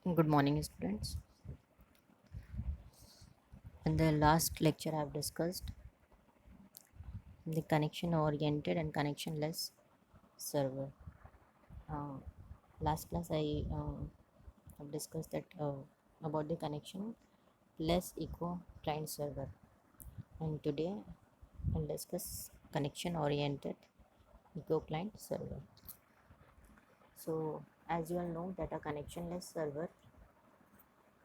Good morning, students. In the last lecture, I have discussed the connection oriented and connectionless server. Uh, Last class, I have discussed that about the connection less eco client server, and today I'll discuss connection oriented eco client server. So, as you all know, that a connectionless server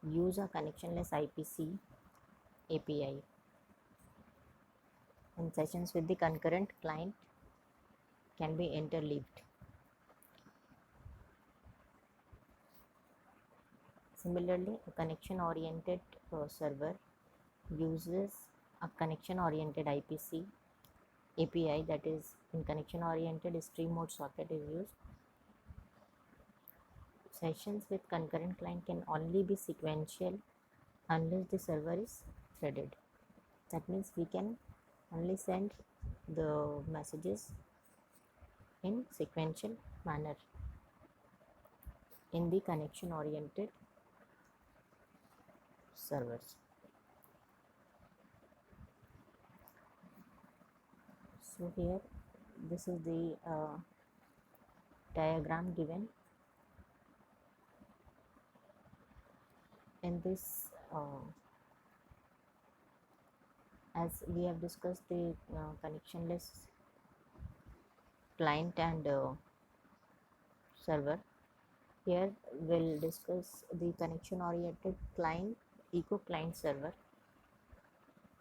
use a connectionless IPC API, and sessions with the concurrent client can be interleaved. Similarly, a connection-oriented server uses a connection-oriented IPC API, that is, in connection-oriented stream mode socket is used. Sessions with concurrent client can only be sequential unless the server is threaded. That means we can only send the messages in sequential manner in the connection-oriented servers. So here, this is the diagram given in this. As we have discussed the connectionless client and server, here we'll discuss the connection oriented client eco client server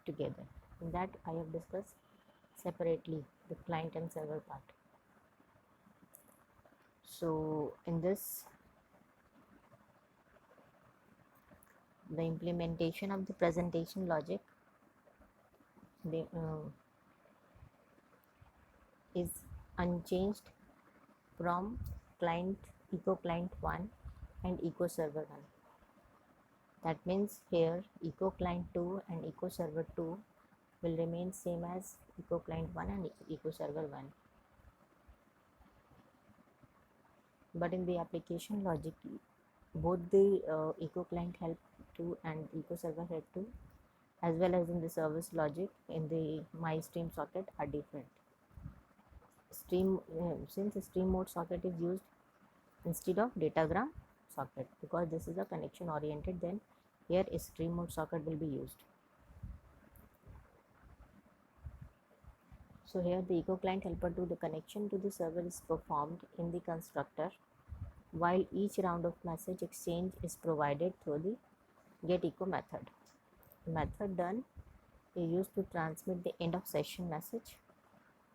together. In that, I have discussed separately the client and server part. So in this, the implementation of the presentation logic the, is unchanged from client eco client 1 and eco server 1. That means here eco client 2 and eco server 2 will remain same as eco client 1 and eco server 1. But in the application logic, both the eco client help 2 and eco server help 2, as well as in the service logic in the my stream socket are different. Since stream mode socket is used instead of datagram socket, because this is a connection oriented, then here a stream mode socket will be used. So here the eco client helper 2, the connection to the server is performed in the constructor, while each round of message exchange is provided through the get eco method. The method done is used to transmit the end of session message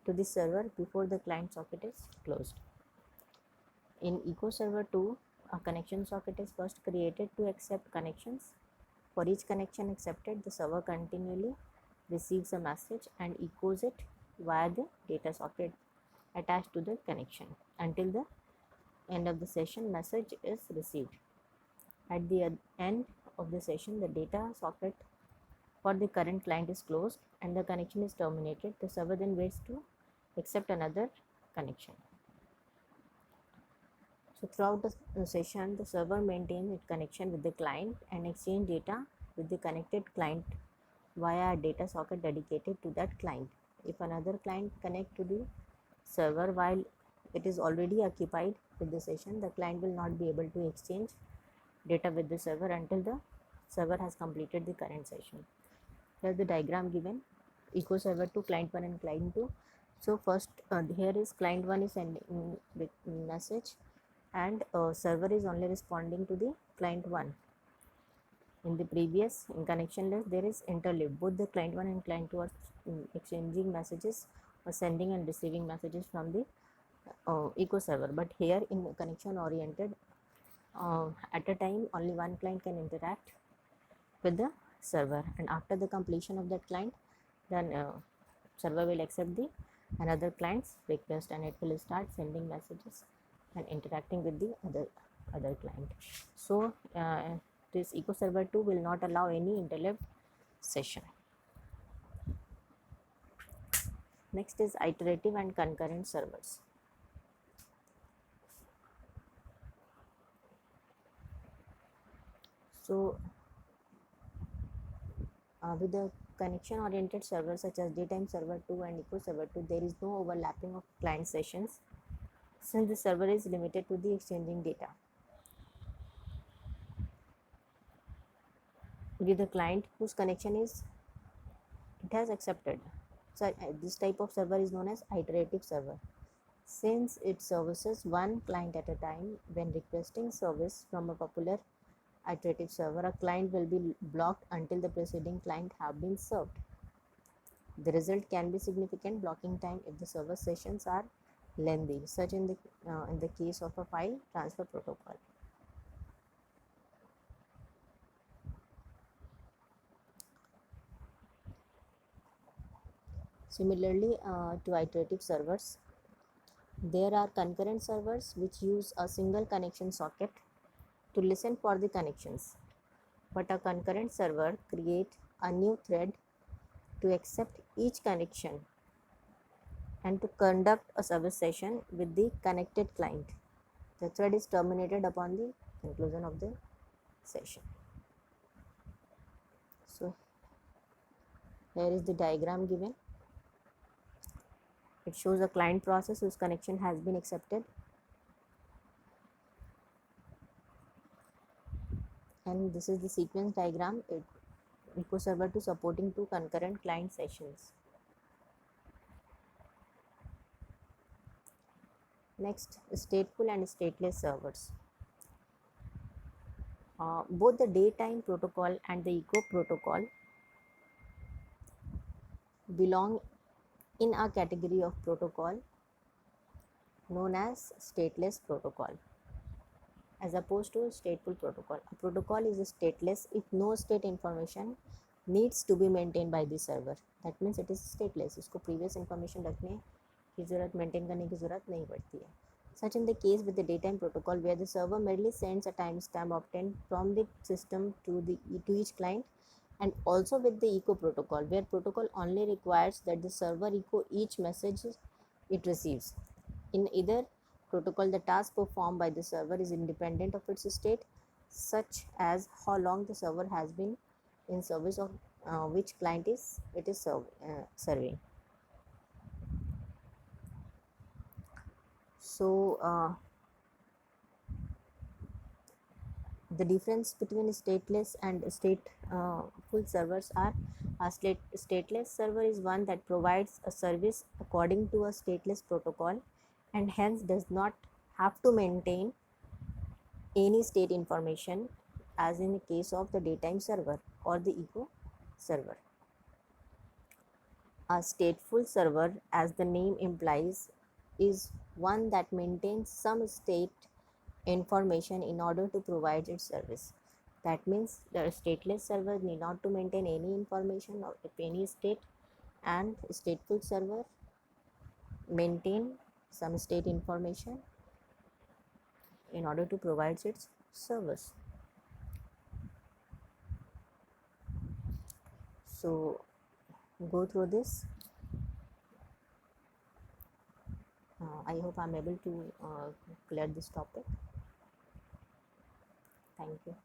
to the server before the client socket is closed. In eco server 2, a connection socket is first created to accept connections. For each connection accepted, the server continually receives a message and echoes it via the data socket attached to the connection until the end of the session message is received. At the end of the session, the data socket for the current client is closed and the connection is terminated. The server then waits to accept another connection. So throughout the session, the server maintains its connection with the client and exchange data with the connected client via a data socket dedicated to that client. If another client connects to the server while it is already occupied with the session, the client will not be able to exchange data with the server until the server has completed the current session. Here the diagram given, eco server to client 1 and client 2. So first here is client 1 is sending the message and server is only responding to the client 1. In the previous, in connectionless, there is interleaved. Both the client 1 and client 2 are exchanging messages or sending and receiving messages from the eco server. But here in connection oriented, at a time only one client can interact with the server, and after the completion of that client, then server will accept the another client's request and it will start sending messages and interacting with the other client. So this eco server 2 will not allow any interleaved session. Next is iterative and concurrent servers. So with the connection oriented server such as Datetime Server 2 and Echo Server 2, there is no overlapping of client sessions since the server is limited to the exchanging data. With the client whose connection is it has accepted. So this type of server is known as iterative server. Since it services one client at a time, when requesting service from a popular iterative server, a client will be blocked until the preceding client have been served. The result can be significant blocking time if the server sessions are lengthy, such in the case of a file transfer protocol. Similarly, to iterative servers, there are concurrent servers which use a single connection socket to listen for the connections. But a concurrent server creates a new thread to accept each connection and to conduct a service session with the connected client. The thread is terminated upon the conclusion of the session. So here is the diagram given. It shows a client process whose connection has been accepted, and this is the sequence diagram. Echo Server 2 supporting two concurrent client sessions. Next, stateful and stateless servers. Both the Datetime protocol and the Echo protocol belong in a category of protocol known as stateless protocol, as opposed to stateful protocol. A protocol is stateless if no state information needs to be maintained by the server. That means it is stateless. इसको previous information रखने की ज़रूरत, maintain करने की ज़रूरत नहीं पड़ती है. Such in the case with the Datetime protocol, where the server merely sends a timestamp obtained from the system to each client, and also with the Echo protocol, where protocol only requires that the server echo each message it receives. In either protocol, the task performed by the server is independent of its state, such as how long the server has been in service of which client it is serving. So the difference between stateless and stateful servers are: a stateless server is one that provides a service according to a stateless protocol and hence does not have to maintain any state information, as in the case of the Datetime server or the Echo server. A stateful server, as the name implies, is one that maintains some state information in order to provide its service. That means the stateless server need not to maintain any information of any state, and stateful server maintain some state information in order to provide its service. So go through this. I hope I'm able to clear this topic. Thank you.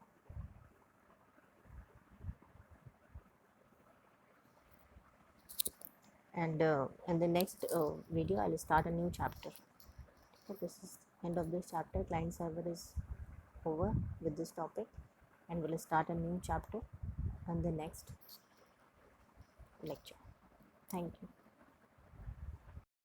And in the next video, I'll start a new chapter. So this is end of this chapter. Client server is over with this topic, and we'll start a new chapter on the next lecture. Thank you.